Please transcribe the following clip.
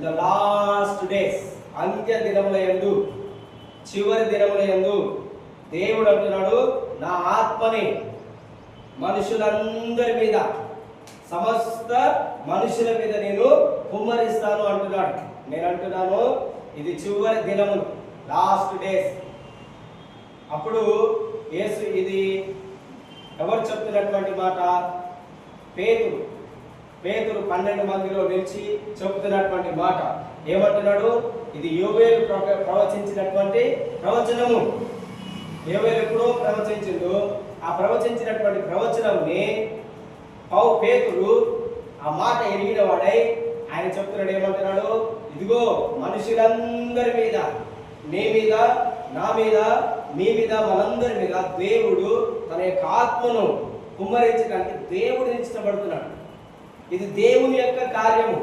The last days, అంత్య దినముల యందు, చివరి దినముల యందు దేవుడు అంటున్నాడు, నా ఆత్మని మనుషులందరి మీద, సమస్త మనుషుల మీద నేను కుమ్మరిస్తాను అంటున్నాడు. నేను అంటున్నాను ఇది చివరి దినములు, లాస్ట్ డేస్. అప్పుడు యేసు, ఇది ఎవరు చెప్తున్నటువంటి మాట? పేతురు 12 మందిలో నిలిచి చెప్తున్నటువంటి మాట. ఏమంటున్నాడు? ఇది యోవేలు ప్రవచించినటువంటి ప్రవచనము. యోవేలు ఎప్పుడో ప్రవచించిండు. ఆ ప్రవచించినటువంటి ప్రవచనంని పేతురు ఆ మాట ఎరిగిన వాడై ఆయన చెప్తున్నాడు. ఏమంటున్నాడు? ఇదిగో మనుషులందరి మీద, నీ మీద, నా మీద, మీ మీద, మనందరి మీద దేవుడు తన యొక్క ఆత్మను కుమ్మరించడానికి దేవుడు ఇష్టపడుతున్నాడు. ఇది దేవుని యొక్క కార్యము.